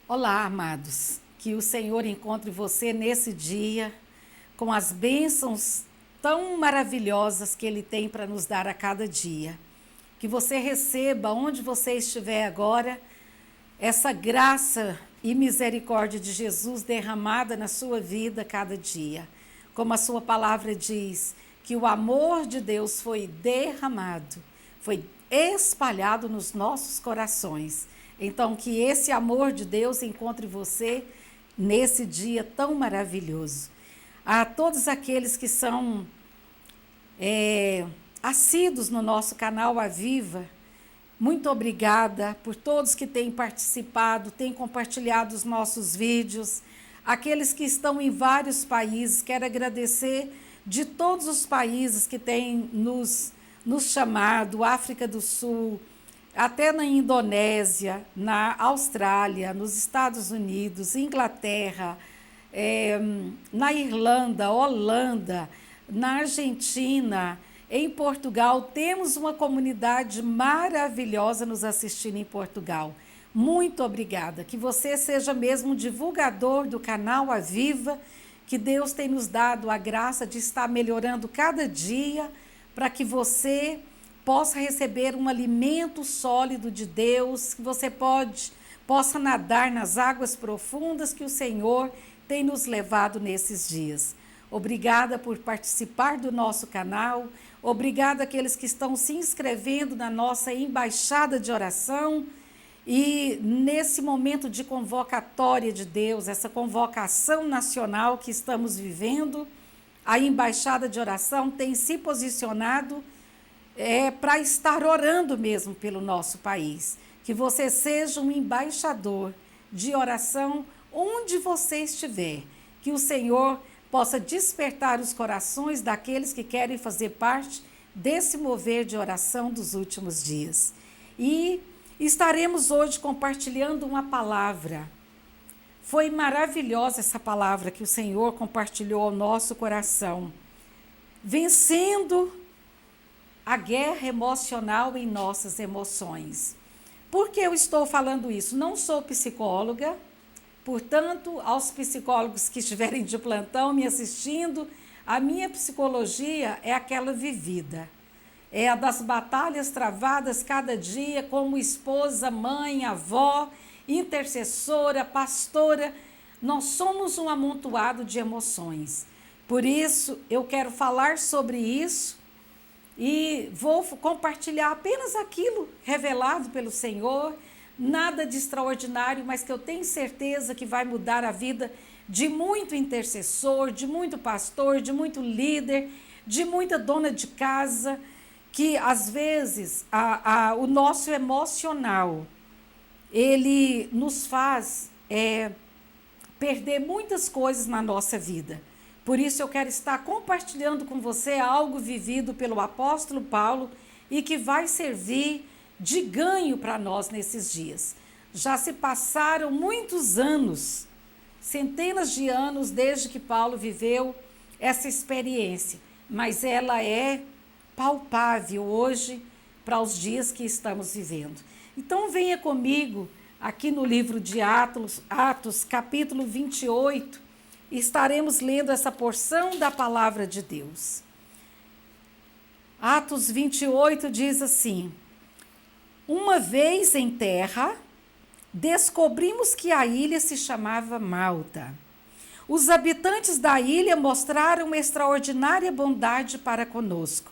Olá, amados. Que o Senhor encontre você nesse dia com as bênçãos tão maravilhosas que Ele tem para nos dar a cada dia. Que você receba, onde você estiver agora, essa graça e misericórdia de Jesus derramada na sua vida cada dia. Como a sua palavra diz, que o amor de Deus foi derramado, foi espalhado nos nossos corações. Então, que esse amor de Deus encontre você nesse dia tão maravilhoso. A todos aqueles que são assíduos no nosso canal Aviva, muito obrigada por todos que têm participado, têm compartilhado os nossos vídeos. Aqueles que estão em vários países, quero agradecer de todos os países que têm nos chamado, África do Sul, até na Indonésia, na Austrália, nos Estados Unidos, Inglaterra, na Irlanda, Holanda, na Argentina, em Portugal. Temos uma comunidade maravilhosa nos assistindo em Portugal. Muito obrigada. Que você seja mesmo um divulgador do canal Aviva, que Deus tem nos dado a graça de estar melhorando cada dia para que você possa receber um alimento sólido de Deus, que você possa nadar nas águas profundas que o Senhor tem nos levado nesses dias. Obrigada por participar do nosso canal, obrigada àqueles que estão se inscrevendo na nossa embaixada de oração. E nesse momento de convocatória de Deus, essa convocação nacional que estamos vivendo, a embaixada de oração tem se posicionado para estar orando mesmo pelo nosso país. Que você seja um embaixador de oração onde você estiver. Que o Senhor possa despertar os corações daqueles que querem fazer parte desse mover de oração dos últimos dias. E estaremos hoje compartilhando uma palavra. Foi maravilhosa essa palavra que o Senhor compartilhou ao nosso coração. Vencendo a guerra emocional em nossas emoções. Por que eu estou falando isso? Não sou psicóloga, portanto, aos psicólogos que estiverem de plantão me assistindo, a minha psicologia é aquela vivida. É a das batalhas travadas cada dia como esposa, mãe, avó, intercessora, pastora. Nós somos um amontoado de emoções. Por isso, eu quero falar sobre isso e vou compartilhar apenas aquilo revelado pelo Senhor, nada de extraordinário, mas que eu tenho certeza que vai mudar a vida de muito intercessor, de muito pastor, de muito líder, de muita dona de casa, que às vezes o nosso emocional, ele nos faz perder muitas coisas na nossa vida. Por isso eu quero estar compartilhando com você algo vivido pelo apóstolo Paulo e que vai servir de ganho para nós nesses dias. Já se passaram muitos anos, centenas de anos desde que Paulo viveu essa experiência, mas ela é palpável hoje para os dias que estamos vivendo. Então venha comigo aqui no livro de Atos, capítulo 28, e estaremos lendo essa porção da palavra de Deus. Atos 28 diz assim: uma vez em terra, descobrimos que a ilha se chamava Malta. Os habitantes da ilha mostraram uma extraordinária bondade para conosco.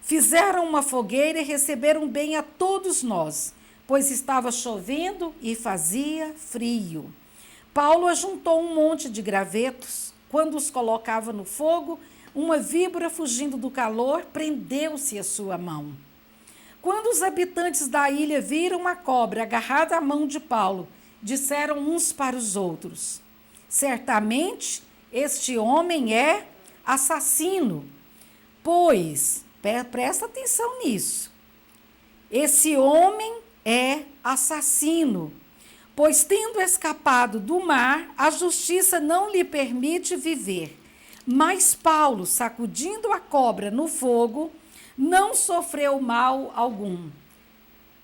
Fizeram uma fogueira e receberam bem a todos nós, pois estava chovendo e fazia frio. Paulo ajuntou um monte de gravetos. Quando os colocava no fogo, uma víbora, fugindo do calor, prendeu-se à sua mão. Quando os habitantes da ilha viram a cobra agarrada à mão de Paulo, disseram uns para os outros: certamente este homem é assassino. Pois, presta atenção nisso, esse homem é assassino, pois tendo escapado do mar, a justiça não lhe permite viver. Mas Paulo, sacudindo a cobra no fogo, não sofreu mal algum.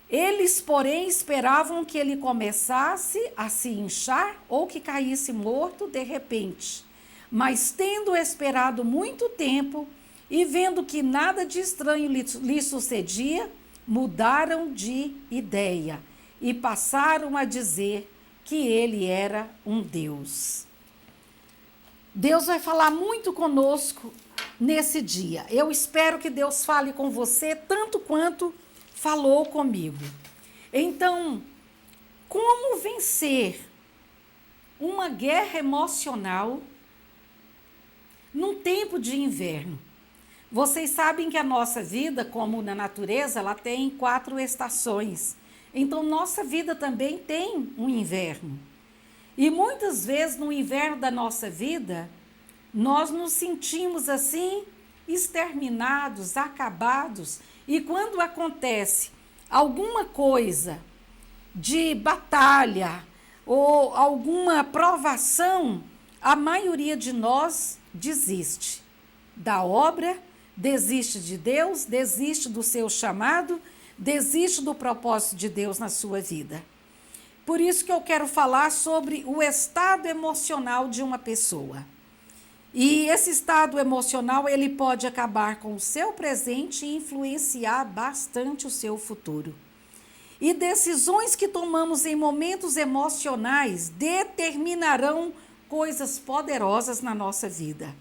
Eles, porém, esperavam que ele começasse a se inchar ou que caísse morto de repente. Mas, tendo esperado muito tempo e vendo que nada de estranho lhe sucedia, mudaram de ideia e passaram a dizer que ele era um Deus. Deus vai falar muito conosco nesse dia. Eu espero que Deus fale com você tanto quanto falou comigo. Então, como vencer uma guerra emocional num tempo de inverno? Vocês sabem que a nossa vida, como na natureza, ela tem 4 estações. Então, nossa vida também tem um inverno. E muitas vezes no inverno da nossa vida, nós nos sentimos assim, exterminados, acabados. E quando acontece alguma coisa de batalha ou alguma provação, a maioria de nós desiste da obra, desiste de Deus, desiste do seu chamado, desiste do propósito de Deus na sua vida. Por isso que eu quero falar sobre o estado emocional de uma pessoa. E esse estado emocional, ele pode acabar com o seu presente e influenciar bastante o seu futuro. E decisões que tomamos em momentos emocionais determinarão coisas poderosas na nossa vida.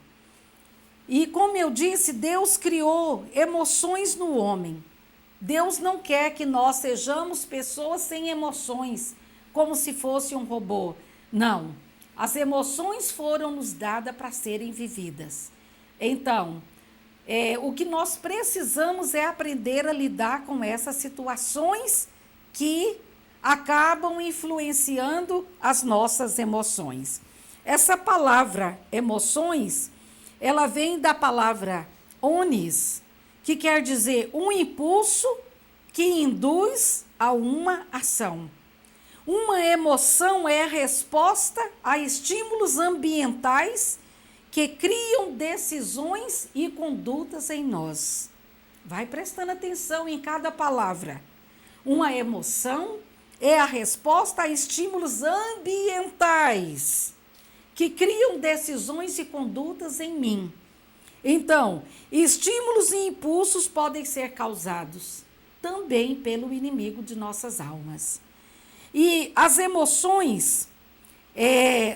E como eu disse, Deus criou emoções no homem. Deus não quer que nós sejamos pessoas sem emoções, como se fosse um robô. Não. As emoções foram nos dadas para serem vividas. Então, o que nós precisamos é aprender a lidar com essas situações que acabam influenciando as nossas emoções. Essa palavra emoções, ela vem da palavra onis, que quer dizer um impulso que induz a uma ação. Uma emoção é a resposta a estímulos ambientais que criam decisões e condutas em nós. Vai prestando atenção em cada palavra. Uma emoção é a resposta a estímulos ambientais que criam decisões e condutas em mim. Então, estímulos e impulsos podem ser causados também pelo inimigo de nossas almas. E as emoções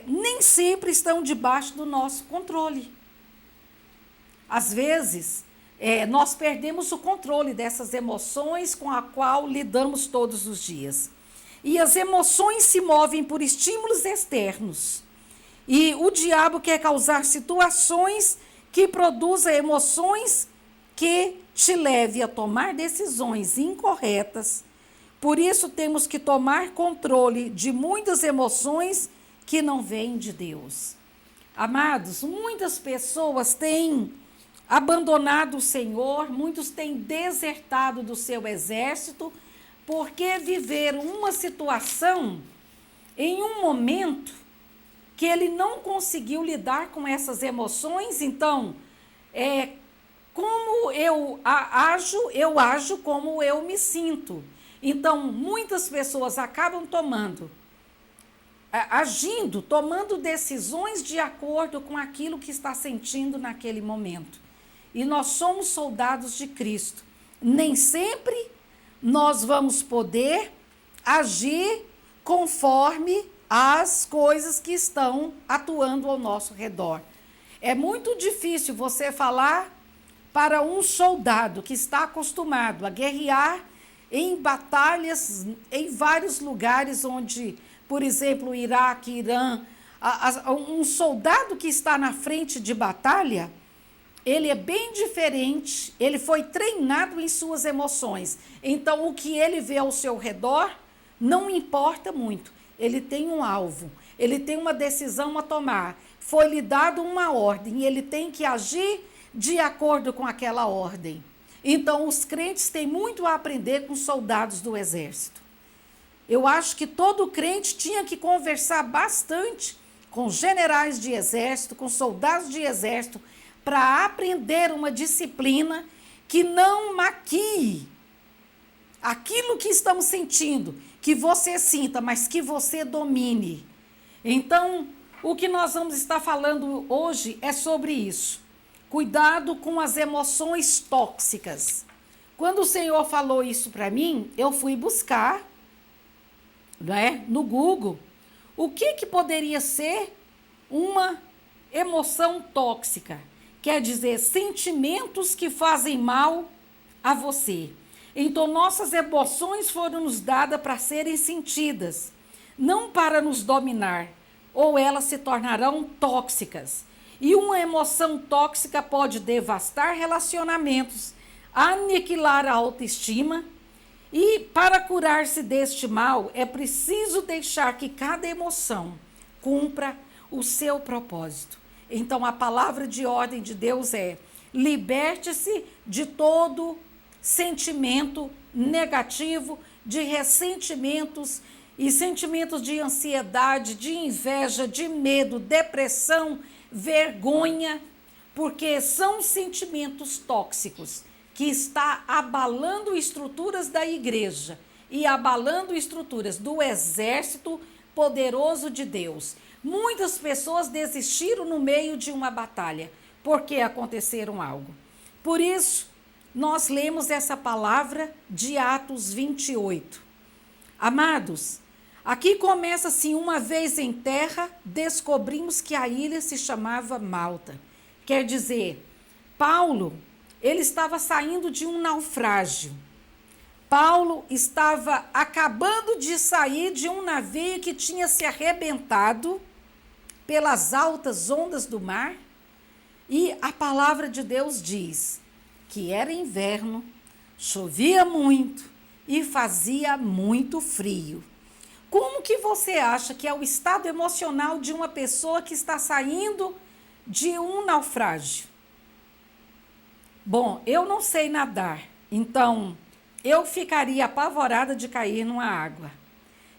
nem sempre estão debaixo do nosso controle. Às vezes, nós perdemos o controle dessas emoções com a qual lidamos todos os dias. E as emoções se movem por estímulos externos. E o diabo quer causar situações que produzam emoções que te levem a tomar decisões incorretas. Por isso, temos que tomar controle de muitas emoções que não vêm de Deus. Amados, muitas pessoas têm abandonado o Senhor, muitos têm desertado do seu exército, porque viveram uma situação em um momento que ele não conseguiu lidar com essas emoções. Então, como eu ajo como eu me sinto. Então, muitas pessoas acabam tomando decisões de acordo com aquilo que está sentindo naquele momento. E nós somos soldados de Cristo. Nem sempre nós vamos poder agir conforme as coisas que estão atuando ao nosso redor. É muito difícil você falar para um soldado que está acostumado a guerrear em batalhas em vários lugares onde, por exemplo, Iraque, Irã, um soldado que está na frente de batalha, ele é bem diferente, ele foi treinado em suas emoções. Então, o que ele vê ao seu redor não importa muito. Ele tem um alvo, ele tem uma decisão a tomar. Foi-lhe dado uma ordem e ele tem que agir de acordo com aquela ordem. Então, os crentes têm muito a aprender com os soldados do exército. Eu acho que todo crente tinha que conversar bastante com generais de exército, com soldados de exército, para aprender uma disciplina que não maquie aquilo que estamos sentindo, que você sinta, mas que você domine. Então, o que nós vamos estar falando hoje é sobre isso. Cuidado com as emoções tóxicas. Quando o Senhor falou isso para mim, eu fui buscar, né, no Google, o que poderia ser uma emoção tóxica. Quer dizer, sentimentos que fazem mal a você. Então, nossas emoções foram nos dadas para serem sentidas, não para nos dominar, ou elas se tornarão tóxicas. E uma emoção tóxica pode devastar relacionamentos, aniquilar a autoestima. E para curar-se deste mal, é preciso deixar que cada emoção cumpra o seu propósito. Então, a palavra de ordem de Deus é: liberte-se de todo sentimento negativo, de ressentimentos e sentimentos de ansiedade, de inveja, de medo, depressão, vergonha, porque são sentimentos tóxicos que está abalando estruturas da igreja e abalando estruturas do exército poderoso de Deus. Muitas pessoas desistiram no meio de uma batalha, porque aconteceram algo. Por isso, nós lemos essa palavra de Atos 28. Amados, aqui começa assim: uma vez em terra, descobrimos que a ilha se chamava Malta. Quer dizer, Paulo, ele estava saindo de um naufrágio. Paulo estava acabando de sair de um navio que tinha se arrebentado pelas altas ondas do mar. E a palavra de Deus diz que era inverno, chovia muito e fazia muito frio. Como que você acha que é o estado emocional de uma pessoa que está saindo de um naufrágio? Bom, eu não sei nadar, então eu ficaria apavorada de cair numa água.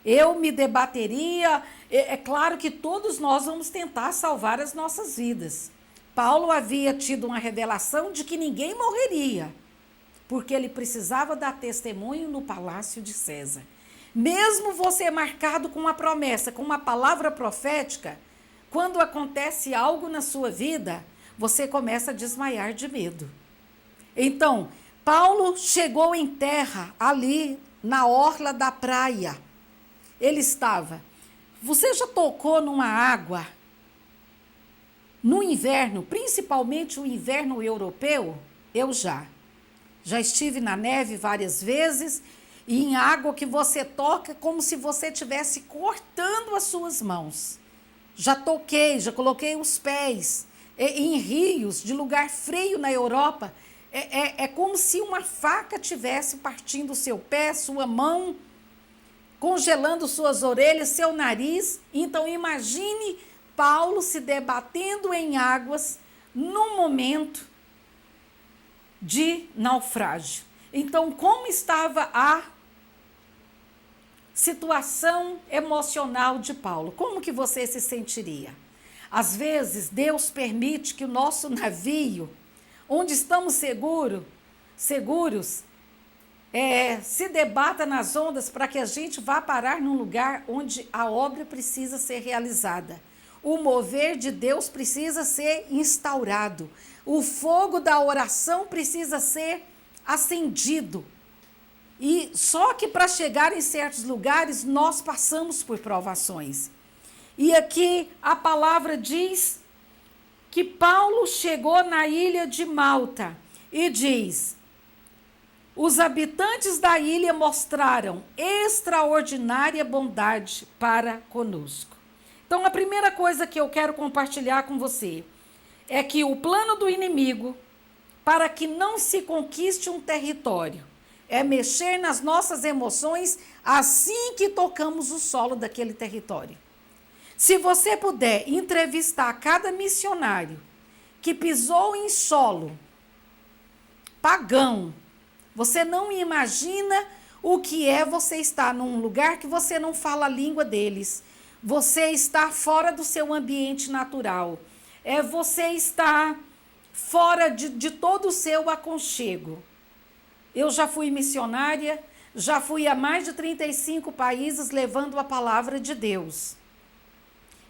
Eu me debateria. É claro que todos nós vamos tentar salvar as nossas vidas. Paulo havia tido uma revelação de que ninguém morreria, porque ele precisava dar testemunho no palácio de César. Mesmo você marcado com uma promessa, com uma palavra profética, quando acontece algo na sua vida, você começa a desmaiar de medo. Então, Paulo chegou em terra, ali na orla da praia. Ele estava. Você já tocou numa água no inverno, principalmente o inverno europeu? Eu já. Já estive na neve várias vezes e em água que você toca como se você estivesse cortando as suas mãos. Já toquei, já coloquei os pés em rios de lugar frio na Europa. É como se uma faca tivesse partindo o seu pé, sua mão, congelando suas orelhas, seu nariz. Então, imagine Paulo se debatendo em águas num momento de naufrágio. Então, como estava a situação emocional de Paulo? Como que você se sentiria? Às vezes, Deus permite que o nosso navio, onde estamos seguros, se debata nas ondas para que a gente vá parar num lugar onde a obra precisa ser realizada. O mover de Deus precisa ser instaurado. O fogo da oração precisa ser acendido. E só que para chegar em certos lugares, nós passamos por provações. E aqui a palavra diz que Paulo chegou na ilha de Malta e diz: os habitantes da ilha mostraram extraordinária bondade para conosco. Então, a primeira coisa que eu quero compartilhar com você é que o plano do inimigo para que não se conquiste um território é mexer nas nossas emoções assim que tocamos o solo daquele território. Se você puder entrevistar cada missionário que pisou em solo pagão, você não imagina o que é você estar num lugar que você não fala a língua deles. Você está fora do seu ambiente natural. Você está fora de todo o seu aconchego. Eu já fui missionária, já fui a mais de 35 países levando a palavra de Deus.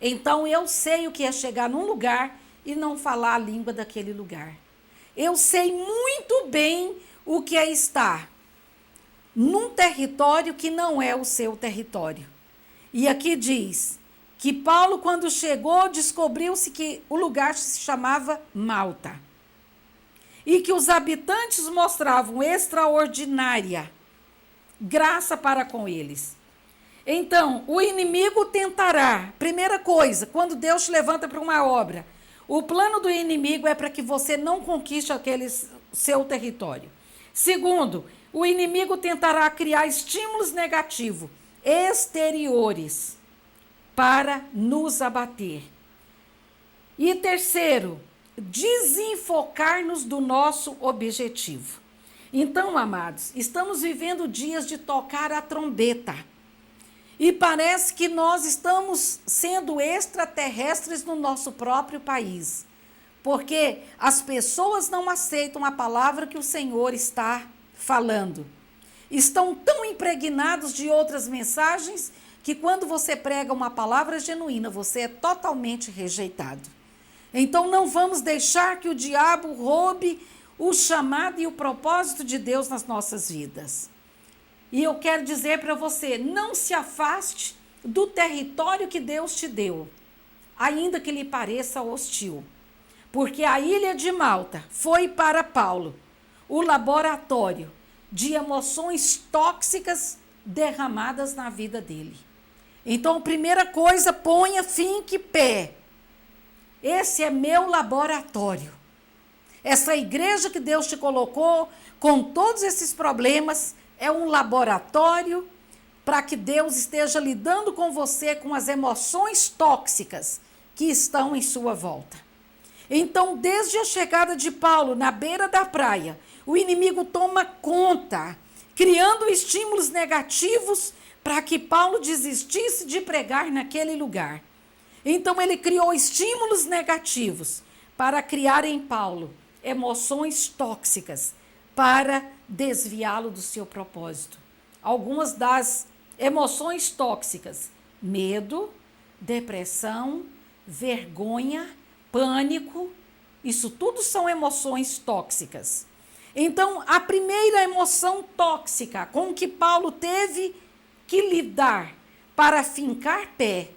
Então eu sei o que é chegar num lugar e não falar a língua daquele lugar. Eu sei muito bem o que é estar num território que não é o seu território. E aqui diz que Paulo, quando chegou, descobriu-se que o lugar se chamava Malta. E que os habitantes mostravam extraordinária graça para com eles. Então, o inimigo tentará. Primeira coisa, quando Deus te levanta para uma obra, o plano do inimigo é para que você não conquiste aquele seu território. Segundo, o inimigo tentará criar estímulos negativos, exteriores, para nos abater. E terceiro, desenfocar-nos do nosso objetivo. Então, amados, estamos vivendo dias de tocar a trombeta. E parece que nós estamos sendo extraterrestres no nosso próprio país. Porque as pessoas não aceitam a palavra que o Senhor está falando. Estão tão impregnados de outras mensagens que quando você prega uma palavra genuína, você é totalmente rejeitado. Então não vamos deixar que o diabo roube o chamado e o propósito de Deus nas nossas vidas. E eu quero dizer para você, não se afaste do território que Deus te deu, ainda que lhe pareça hostil. Porque a ilha de Malta foi para Paulo o laboratório de emoções tóxicas derramadas na vida dele. Então, primeira coisa, ponha, finque pé. Esse é meu laboratório. Essa igreja que Deus te colocou, com todos esses problemas, é um laboratório para que Deus esteja lidando com você com as emoções tóxicas que estão em sua volta. Então, desde a chegada de Paulo na beira da praia, o inimigo toma conta, criando estímulos negativos para que Paulo desistisse de pregar naquele lugar. Então, ele criou estímulos negativos para criar em Paulo emoções tóxicas, para desviá-lo do seu propósito. Algumas das emoções tóxicas: medo, depressão, vergonha, pânico. Isso tudo são emoções tóxicas. Então, a primeira emoção tóxica com que Paulo teve que lidar para fincar pé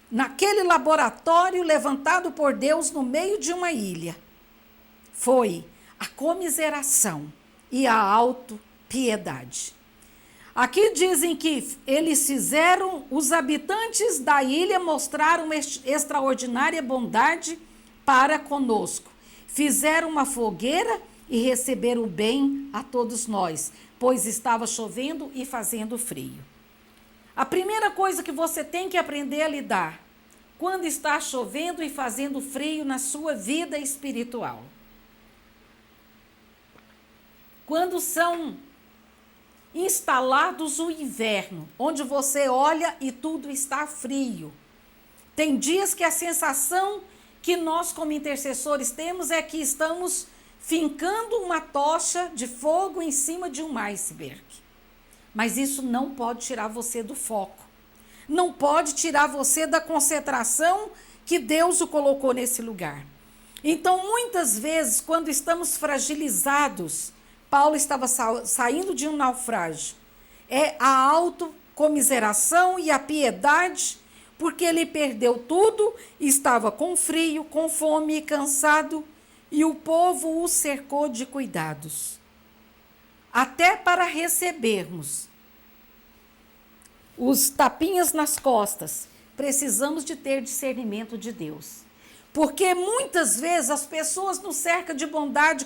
naquele laboratório levantado por Deus no meio de uma ilha foi a comiseração e a autopiedade. Aqui dizem que eles fizeram, os habitantes da ilha mostraram extraordinária bondade para conosco. Fizeram uma fogueira e receberam bem a todos nós, pois estava chovendo e fazendo frio. A primeira coisa que você tem que aprender a lidar quando está chovendo e fazendo frio na sua vida espiritual. Quando são instalados o inverno, onde você olha e tudo está frio. Tem dias que a sensação que nós como intercessores temos é que estamos fincando uma tocha de fogo em cima de um iceberg. Mas isso não pode tirar você do foco. Não pode tirar você da concentração que Deus o colocou nesse lugar. Então, muitas vezes, quando estamos fragilizados, Paulo estava saindo de um naufrágio. É a autocomiseração e a piedade, porque ele perdeu tudo, estava com frio, com fome e cansado, e o povo o cercou de cuidados. Até para recebermos os tapinhas nas costas, precisamos de ter discernimento de Deus. Porque muitas vezes as pessoas nos cercam de bondade,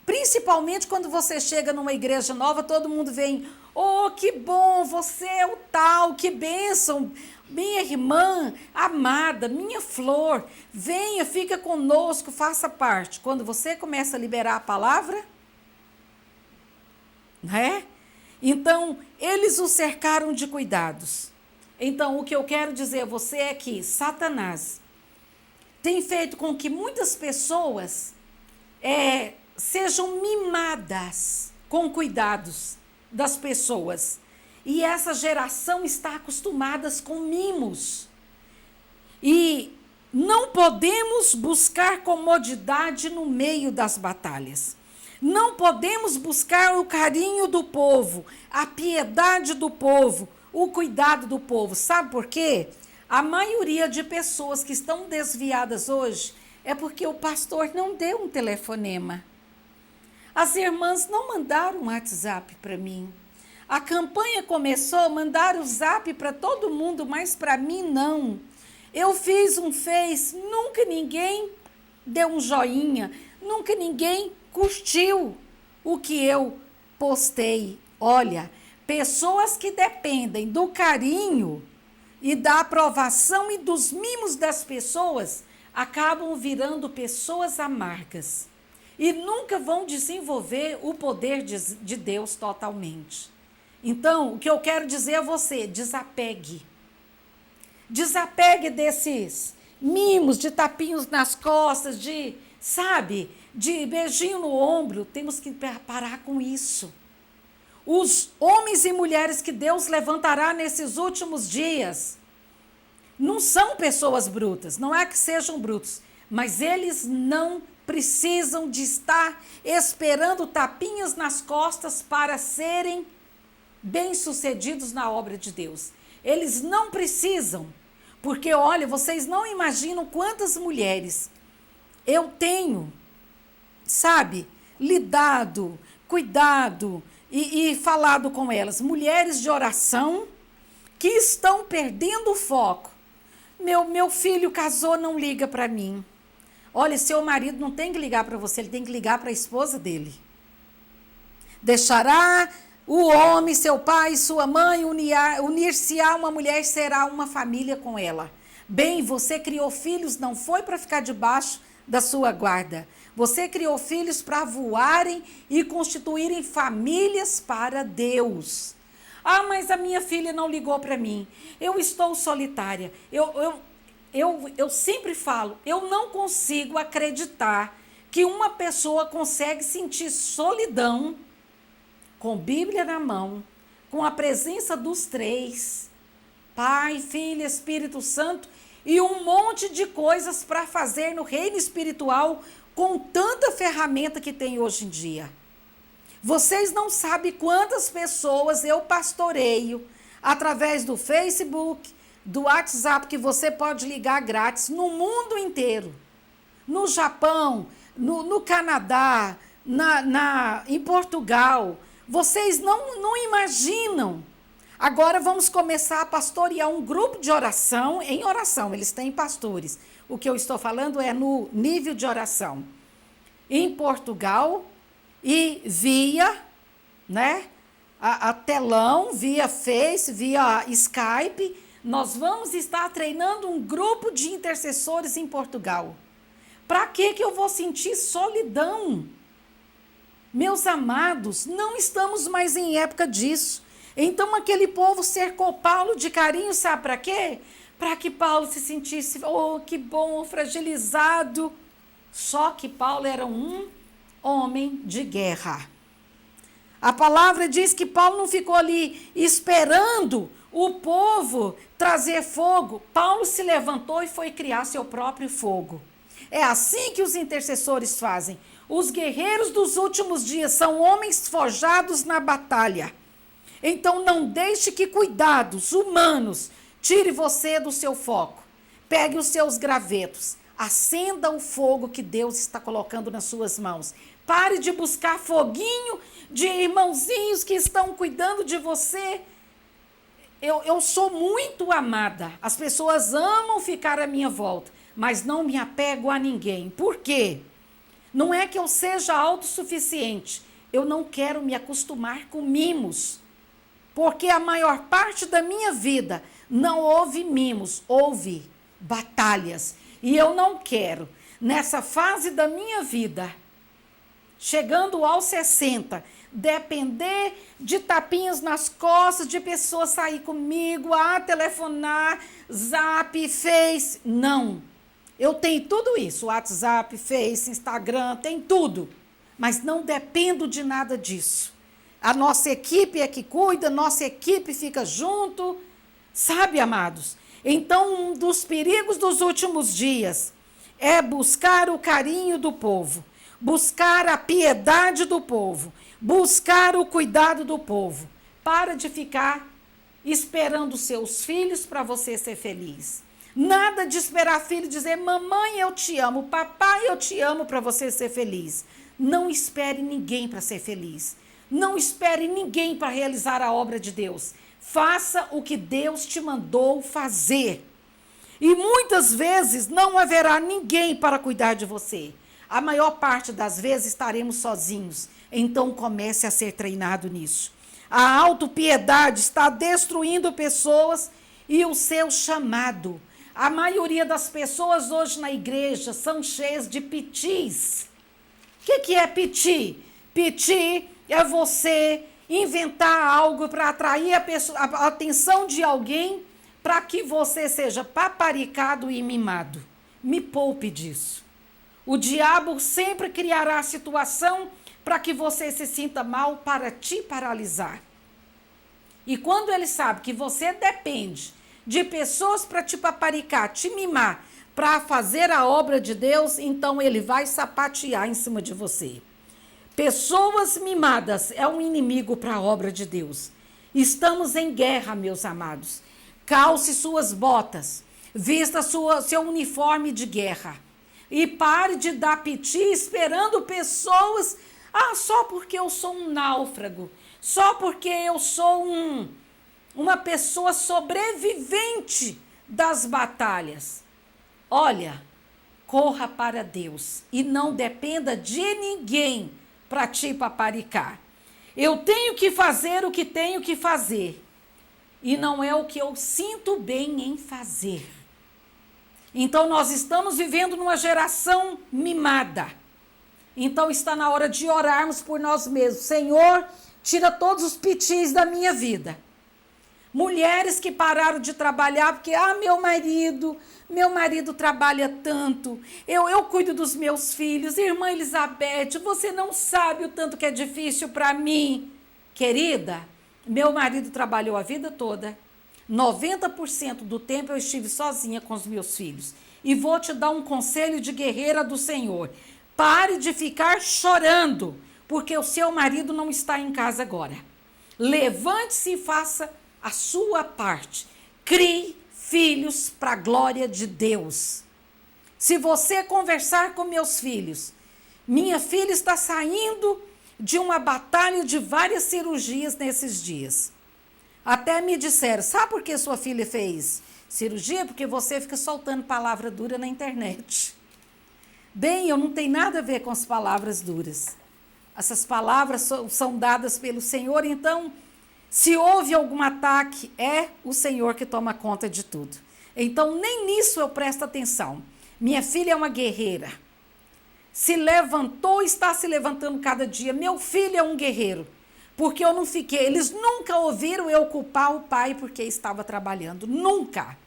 principalmente quando você chega numa igreja nova, todo mundo vem, oh, que bom, você é o tal, que bênção, minha irmã amada, minha flor, venha, fica conosco, faça parte. Quando você começa a liberar a palavra, né? Então, eles o cercaram de cuidados. Então, o que eu quero dizer a você é que Satanás tem feito com que muitas pessoas sejam mimadas com cuidados das pessoas. E essa geração está acostumada com mimos. E não podemos buscar comodidade no meio das batalhas. Não podemos buscar o carinho do povo, a piedade do povo, o cuidado do povo. Sabe por quê? A maioria de pessoas que estão desviadas hoje é porque o pastor não deu um telefonema. As irmãs não mandaram um WhatsApp para mim. A campanha começou, mandaram o zap para todo mundo, mas para mim não. Eu fiz um Face, nunca ninguém deu um joinha, nunca ninguém curtiu o que eu postei. Olha, pessoas que dependem do carinho e da aprovação e dos mimos das pessoas acabam virando pessoas amargas e nunca vão desenvolver o poder de Deus totalmente. Então, o que eu quero dizer a você, desapegue. Desapegue desses mimos, de tapinhos nas costas, de beijinho no ombro. Temos que parar com isso. Os homens e mulheres que Deus levantará nesses últimos dias não são pessoas brutas, não é que sejam brutos, mas eles não precisam de estar esperando tapinhas nas costas para serem bem-sucedidos na obra de Deus. Eles não precisam, porque, olha, vocês não imaginam quantas mulheres eu tenho, lidado, cuidado e falado com elas. Mulheres de oração que estão perdendo o foco. Meu filho casou, não liga para mim. Olha, seu marido não tem que ligar para você, ele tem que ligar para a esposa dele. Deixará o homem, seu pai, sua mãe, unir-se a uma mulher, será uma família com ela. Bem, você criou filhos, não foi para ficar debaixo da sua guarda. Você criou filhos para voarem e constituírem famílias para Deus. Ah, mas a minha filha não ligou para mim. Eu estou solitária. Eu sempre falo, eu não consigo acreditar que uma pessoa consegue sentir solidão com Bíblia na mão, com a presença dos três, Pai, Filho, Espírito Santo, e um monte de coisas para fazer no reino espiritual com tanta ferramenta que tem hoje em dia. Vocês não sabem quantas pessoas eu pastoreio através do Facebook, do WhatsApp, que você pode ligar grátis no mundo inteiro. No Japão, no Canadá, em Portugal. Vocês não imaginam. Agora vamos começar a pastorear um grupo de oração, em oração, eles têm pastores. O que eu estou falando é no nível de oração. Em Portugal e via, a telão, via Face, via Skype, nós vamos estar treinando um grupo de intercessores em Portugal. Para que eu vou sentir solidão? Meus amados, não estamos mais em época disso. Então aquele povo cercou Paulo de carinho, sabe para quê? Para que Paulo se sentisse, oh, que bom, fragilizado. Só que Paulo era um homem de guerra. A palavra diz que Paulo não ficou ali esperando o povo trazer fogo. Paulo se levantou e foi criar seu próprio fogo. É assim que os intercessores fazem. Os guerreiros dos últimos dias são homens forjados na batalha. Então não deixe que cuidados humanos tire você do seu foco. Pegue os seus gravetos. Acenda o fogo que Deus está colocando nas suas mãos. Pare de buscar foguinho de irmãozinhos que estão cuidando de você. Eu sou muito amada. As pessoas amam ficar à minha volta, mas não me apego a ninguém. Por quê? Não é que eu seja autossuficiente. Eu não quero me acostumar com mimos. Porque a maior parte da minha vida não houve mimos, houve batalhas. E eu não quero, nessa fase da minha vida, chegando aos 60, depender de tapinhas nas costas, de pessoas sair comigo, telefonar, Zap, Face. Não. Eu tenho tudo isso, WhatsApp, Face, Instagram, tem tudo. Mas não dependo de nada disso. A nossa equipe é que cuida, nossa equipe fica junto, sabe, amados? Então, um dos perigos dos últimos dias é buscar o carinho do povo, buscar a piedade do povo, buscar o cuidado do povo. Para de ficar esperando seus filhos para você ser feliz. Nada de esperar filho dizer, mamãe, eu te amo, papai, eu te amo, para você ser feliz. Não espere ninguém para ser feliz. Não espere ninguém para realizar a obra de Deus. Faça o que Deus te mandou fazer. E muitas vezes não haverá ninguém para cuidar de você. A maior parte das vezes estaremos sozinhos. Então comece a ser treinado nisso. A autopiedade está destruindo pessoas e o seu chamado. A maioria das pessoas hoje na igreja são cheias de pitis. O que é piti? Piti é você inventar algo para atrair a atenção de alguém para que você seja paparicado e mimado. Me poupe disso. O diabo sempre criará a situação para que você se sinta mal para te paralisar. E quando ele sabe que você depende de pessoas para te paparicar, te mimar, para fazer a obra de Deus, então ele vai sapatear em cima de você. Pessoas mimadas é um inimigo para a obra de Deus. Estamos em guerra, meus amados. Calce suas botas, vista seu uniforme de guerra. E pare de dar piti esperando pessoas, só porque eu sou um náufrago, só porque eu sou uma pessoa sobrevivente das batalhas. Olha, corra para Deus e não dependa de ninguém para te paparicar. Eu tenho que fazer o que tenho que fazer e não é o que eu sinto bem em fazer. Então nós estamos vivendo numa geração mimada. Então está na hora de orarmos por nós mesmos. Senhor, tira todos os pitis da minha vida. Mulheres que pararam de trabalhar porque, meu marido trabalha tanto, eu cuido dos meus filhos. Irmã Elizabeth, você não sabe o tanto que é difícil para mim. Querida, meu marido trabalhou a vida toda, 90% do tempo eu estive sozinha com os meus filhos. E vou te dar um conselho de guerreira do Senhor. Pare de ficar chorando, porque o seu marido não está em casa agora. Levante-se e faça a sua parte. Crie filhos para a glória de Deus. Se você conversar com meus filhos, minha filha está saindo de uma batalha de várias cirurgias nesses dias. Até me disseram, sabe por que sua filha fez cirurgia? Porque você fica soltando palavra dura na internet. Bem, eu não tenho nada a ver com as palavras duras. Essas palavras são dadas pelo Senhor, então, se houve algum ataque, é o Senhor que toma conta de tudo. Então, nem nisso eu presto atenção. Minha filha é uma guerreira. Se levantou, está se levantando cada dia. Meu filho é um guerreiro. Porque eu não fiquei, eles nunca ouviram eu culpar o pai porque estava trabalhando, nunca.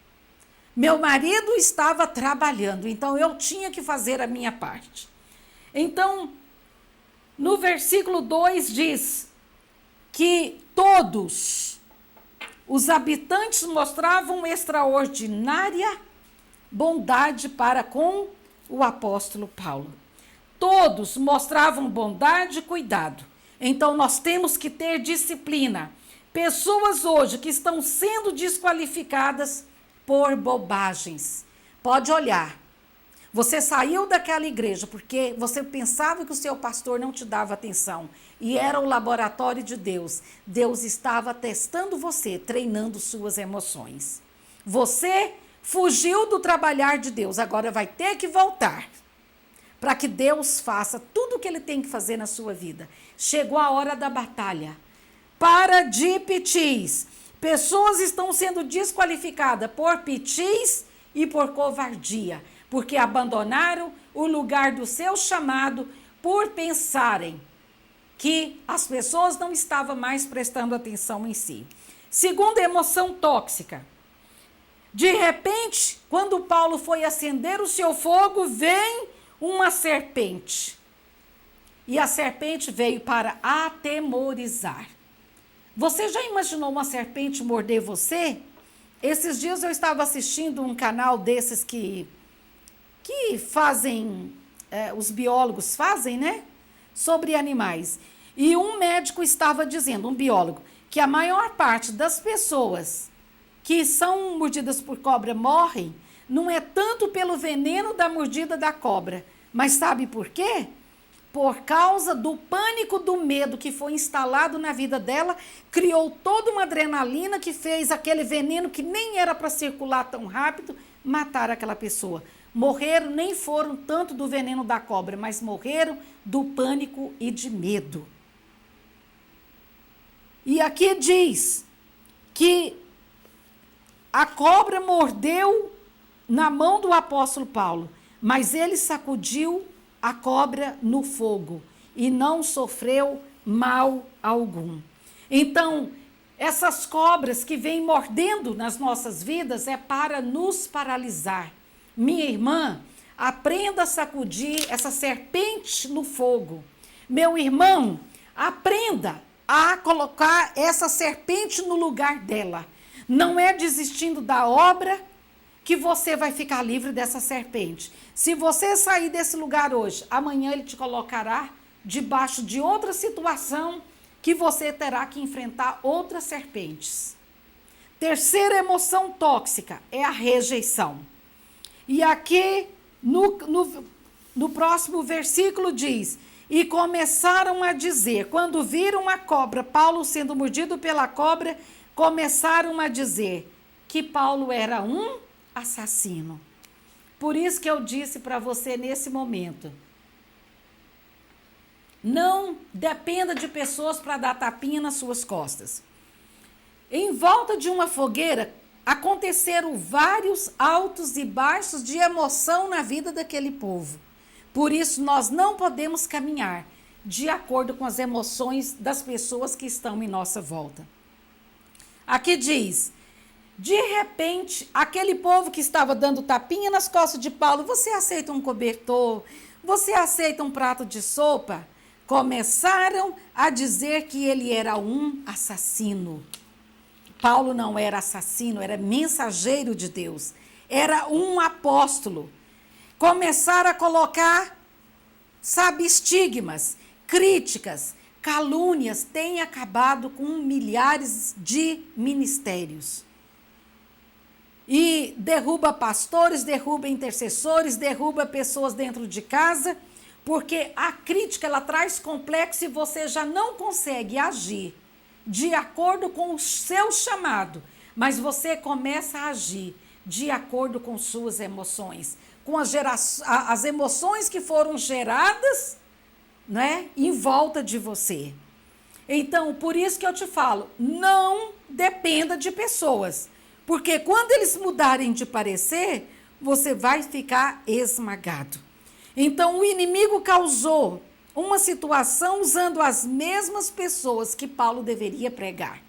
Meu marido estava trabalhando, então eu tinha que fazer a minha parte. Então, no versículo 2 diz que todos os habitantes mostravam extraordinária bondade para com o apóstolo Paulo. Todos mostravam bondade e cuidado. Então, nós temos que ter disciplina. Pessoas hoje que estão sendo desqualificadas por bobagens. Pode olhar. Você saiu daquela igreja porque você pensava que o seu pastor não te dava atenção. E era o laboratório de Deus. Deus estava testando você, treinando suas emoções. Você fugiu do trabalhar de Deus. Agora vai ter que voltar. Para que Deus faça tudo o que Ele tem que fazer na sua vida. Chegou a hora da batalha. Para de pitis. Pessoas estão sendo desqualificadas por pitis e por covardia, porque abandonaram o lugar do seu chamado por pensarem que as pessoas não estavam mais prestando atenção em si. Segunda emoção tóxica. De repente, quando Paulo foi acender o seu fogo, vem uma serpente. E a serpente veio para atemorizar. Você já imaginou uma serpente morder você? Esses dias eu estava assistindo um canal desses que fazem, os biólogos fazem, né? Sobre animais. E um médico estava dizendo, um biólogo, que a maior parte das pessoas que são mordidas por cobra morrem, não é tanto pelo veneno da mordida da cobra, mas sabe por quê? Por causa do pânico, do medo que foi instalado na vida dela, criou toda uma adrenalina que fez aquele veneno que nem era para circular tão rápido, matar aquela pessoa. Morreram, nem foram tanto do veneno da cobra, mas morreram do pânico e de medo. E aqui diz que a cobra mordeu na mão do apóstolo Paulo, mas ele sacudiu a cobra no fogo e não sofreu mal algum. Então, essas cobras que vêm mordendo nas nossas vidas é para nos paralisar. Minha irmã, aprenda a sacudir essa serpente no fogo. Meu irmão, aprenda a colocar essa serpente no lugar dela. Não é desistindo da obra que você vai ficar livre dessa serpente. Se você sair desse lugar hoje, amanhã ele te colocará debaixo de outra situação que você terá que enfrentar outras serpentes. Terceira emoção tóxica é a rejeição. E aqui no próximo versículo diz: e começaram a dizer, quando viram a cobra, Paulo sendo mordido pela cobra, começaram a dizer que Paulo era um assassino. Por isso que eu disse para você nesse momento, não dependa de pessoas para dar tapinha nas suas costas. Em volta de uma fogueira, aconteceram vários altos e baixos de emoção na vida daquele povo. Por isso, nós não podemos caminhar de acordo com as emoções das pessoas que estão em nossa volta. Aqui diz, de repente, aquele povo que estava dando tapinha nas costas de Paulo, você aceita um cobertor? Você aceita um prato de sopa? Começaram a dizer que ele era um assassino. Paulo não era assassino, era mensageiro de Deus. Era um apóstolo. Começaram a colocar, estigmas, críticas, calúnias, têm acabado com milhares de ministérios. E derruba pastores, derruba intercessores, derruba pessoas dentro de casa, porque a crítica, ela traz complexo e você já não consegue agir de acordo com o seu chamado, mas você começa a agir de acordo com suas emoções, com as emoções que foram geradas, né, em volta de você. Então, por isso que eu te falo, não dependa de pessoas, porque quando eles mudarem de parecer, você vai ficar esmagado. Então, o inimigo causou uma situação usando as mesmas pessoas que Paulo deveria pregar.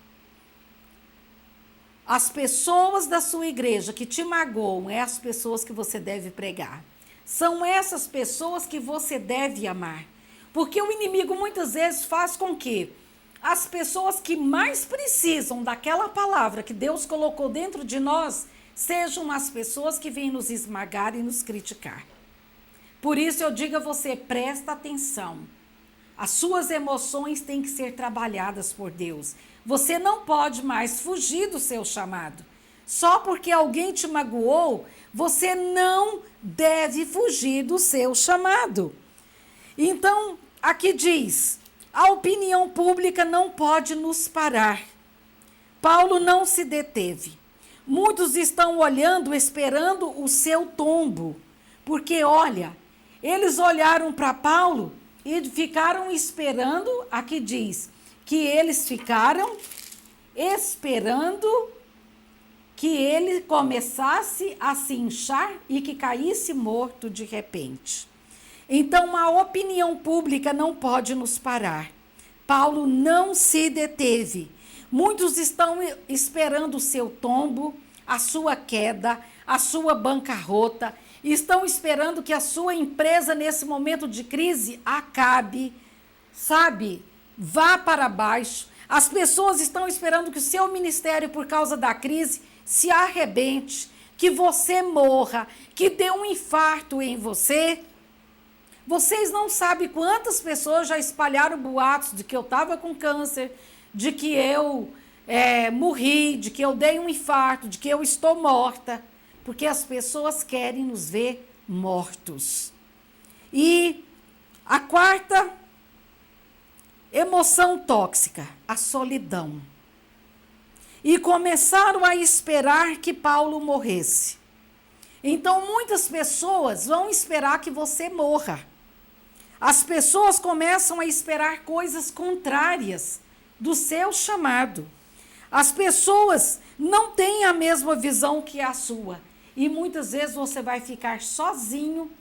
As pessoas da sua igreja que te magoam é as pessoas que você deve pregar. São essas pessoas que você deve amar. Porque o inimigo muitas vezes faz com que as pessoas que mais precisam daquela palavra que Deus colocou dentro de nós sejam as pessoas que vêm nos esmagar e nos criticar. Por isso eu digo a você, presta atenção. As suas emoções têm que ser trabalhadas por Deus. Você não pode mais fugir do seu chamado. Só porque alguém te magoou, você não deve fugir do seu chamado. Então, aqui diz, a opinião pública não pode nos parar. Paulo não se deteve. Muitos estão olhando, esperando o seu tombo. Porque, olha, eles olharam para Paulo e ficaram esperando, aqui diz, que eles ficaram esperando que ele começasse a se inchar e que caísse morto de repente. Então, a opinião pública não pode nos parar. Paulo não se deteve. Muitos estão esperando o seu tombo, a sua queda, a sua bancarrota, estão esperando que a sua empresa, nesse momento de crise, acabe, sabe, vá para baixo. As pessoas estão esperando que o seu ministério, por causa da crise, se arrebente, que você morra, que dê um infarto em você. Vocês não sabem quantas pessoas já espalharam boatos de que eu estava com câncer, de que eu morri, de que eu dei um infarto, de que eu estou morta, porque as pessoas querem nos ver mortos. E a quarta emoção tóxica, a solidão. E começaram a esperar que Paulo morresse. Então, muitas pessoas vão esperar que você morra. As pessoas começam a esperar coisas contrárias do seu chamado. As pessoas não têm a mesma visão que a sua. E muitas vezes você vai ficar sozinho,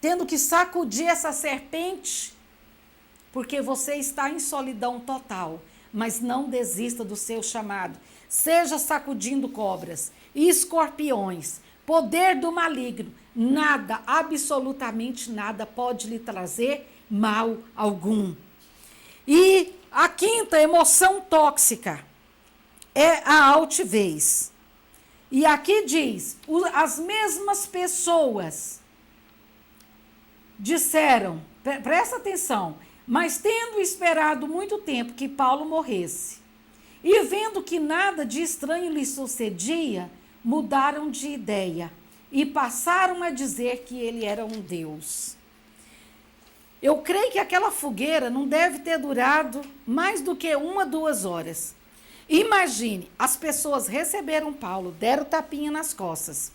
tendo que sacudir essa serpente, porque você está em solidão total. Mas não desista do seu chamado. Seja sacudindo cobras e escorpiões, poder do maligno. Nada, absolutamente nada pode lhe trazer mal algum. E a quinta emoção tóxica é a altivez. E aqui diz, as mesmas pessoas disseram, presta atenção, mas tendo esperado muito tempo que Paulo morresse, e vendo que nada de estranho lhe sucedia, mudaram de ideia e passaram a dizer que ele era um deus. Eu creio que aquela fogueira não deve ter durado mais do que 1 a 2 horas. Imagine, as pessoas receberam Paulo, deram tapinha nas costas.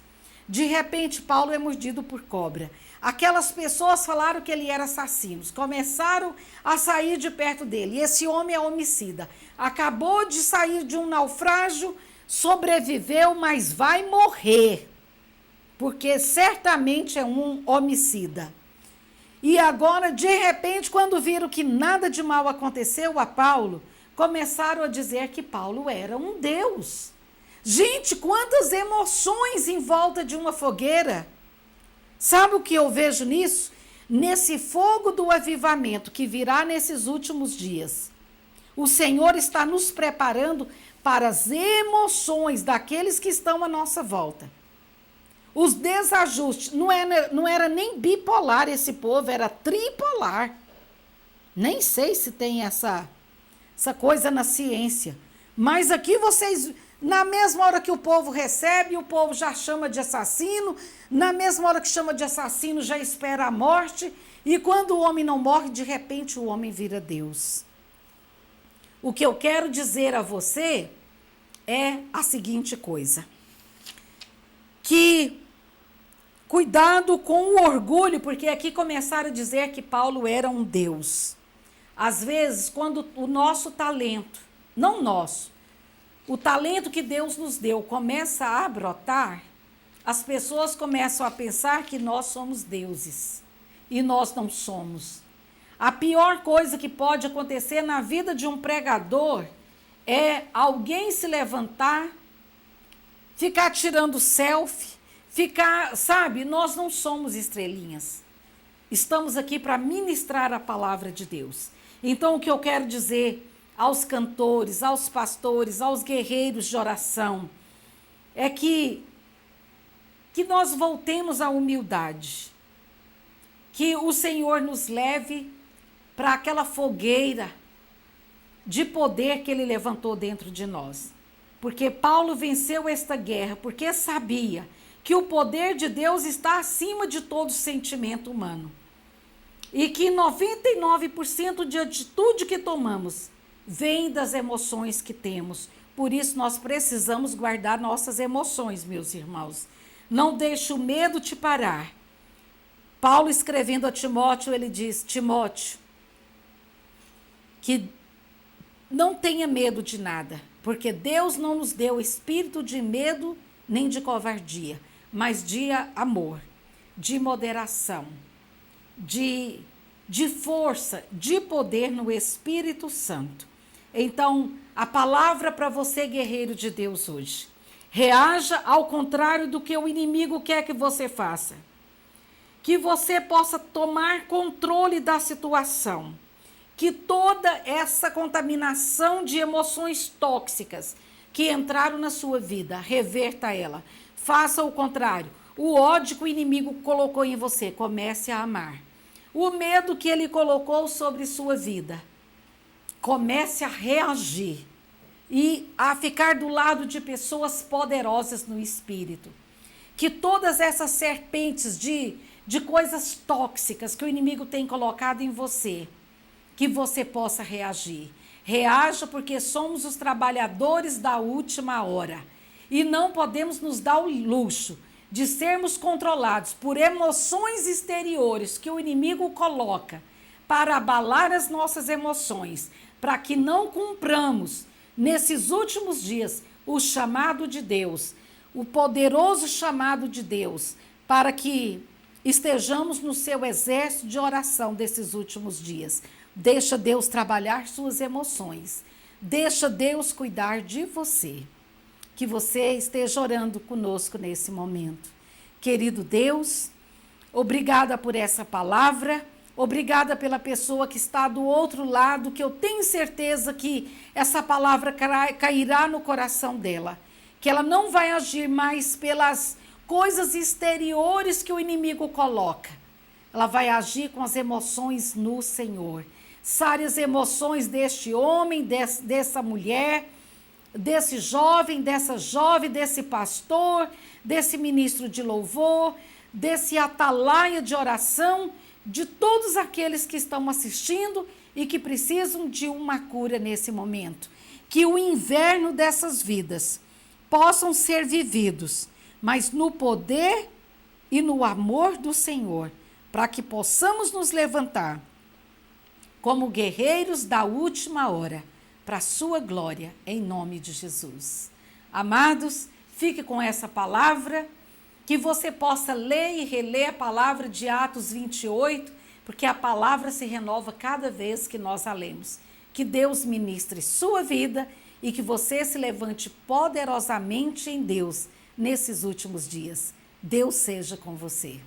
De repente, Paulo é mordido por cobra. Aquelas pessoas falaram que ele era assassino, começaram a sair de perto dele. E esse homem é homicida. Acabou de sair de um naufrágio, sobreviveu, mas vai morrer. Porque certamente é um homicida. E agora, de repente, quando viram que nada de mal aconteceu a Paulo, começaram a dizer que Paulo era um deus. Gente, quantas emoções em volta de uma fogueira. Sabe o que eu vejo nisso? Nesse fogo do avivamento que virá nesses últimos dias. O Senhor está nos preparando para as emoções daqueles que estão à nossa volta. Os desajustes, não era nem bipolar esse povo, era tripolar. Nem sei se tem essa coisa na ciência. Mas aqui vocês, na mesma hora que o povo recebe, o povo já chama de assassino. Na mesma hora que chama de assassino, já espera a morte. E quando o homem não morre, de repente o homem vira Deus. O que eu quero dizer a você é a seguinte coisa. Que cuidado com o orgulho, porque aqui começaram a dizer que Paulo era um Deus. Às vezes, quando o nosso talento, não nosso, o talento que Deus nos deu começa a brotar, as pessoas começam a pensar que nós somos deuses. E nós não somos. A pior coisa que pode acontecer na vida de um pregador é alguém se levantar, ficar tirando selfie, sabe, nós não somos estrelinhas. Estamos aqui para ministrar a palavra de Deus. Então, o que eu quero dizer aos cantores, aos pastores, aos guerreiros de oração, é que nós voltemos à humildade. Que o Senhor nos leve para aquela fogueira de poder que Ele levantou dentro de nós. Porque Paulo venceu esta guerra, porque sabia que o poder de Deus está acima de todo sentimento humano. E que 99% de atitude que tomamos vem das emoções que temos. Por isso nós precisamos guardar nossas emoções, meus irmãos. Não deixe o medo te parar. Paulo, escrevendo a Timóteo, ele diz, Timóteo, que não tenha medo de nada, porque Deus não nos deu espírito de medo nem de covardia, mas de amor, de moderação, de força, de poder no Espírito Santo. Então, a palavra para você, guerreiro de Deus, hoje. Reaja ao contrário do que o inimigo quer que você faça. que você possa tomar controle da situação, que toda essa contaminação de emoções tóxicas que entraram na sua vida, reverta ela. Faça o contrário. O ódio que o inimigo colocou em você, comece a amar. O medo que ele colocou sobre sua vida, comece a reagir e a ficar do lado de pessoas poderosas no espírito. Que todas essas serpentes de coisas tóxicas que o inimigo tem colocado em você, que você possa reagir. Reaja, porque somos os trabalhadores da última hora e não podemos nos dar o luxo de sermos controlados por emoções exteriores que o inimigo coloca para abalar as nossas emoções, para que não cumpramos nesses últimos dias o chamado de Deus, o poderoso chamado de Deus, para que estejamos no seu exército de oração desses últimos dias. Deixa Deus trabalhar suas emoções. Deixa Deus cuidar de você. Que você esteja orando conosco nesse momento. Querido Deus, obrigada por essa palavra. Obrigada pela pessoa que está do outro lado, que eu tenho certeza que essa palavra cairá no coração dela. Que ela não vai agir mais pelas coisas exteriores que o inimigo coloca. Ela vai agir com as emoções no Senhor. Sare as emoções deste homem, dessa mulher, desse jovem, dessa jovem, desse pastor, desse ministro de louvor, desse atalaia de oração, de todos aqueles que estão assistindo e que precisam de uma cura nesse momento. Que o inverno dessas vidas possam ser vividos, mas no poder e no amor do Senhor, para que possamos nos levantar como guerreiros da última hora, para a sua glória, em nome de Jesus. Amados, fique com essa palavra, que você possa ler e reler a palavra de Atos 28, porque a palavra se renova cada vez que nós a lemos. Que Deus ministre sua vida e que você se levante poderosamente em Deus nesses últimos dias. Deus seja com você.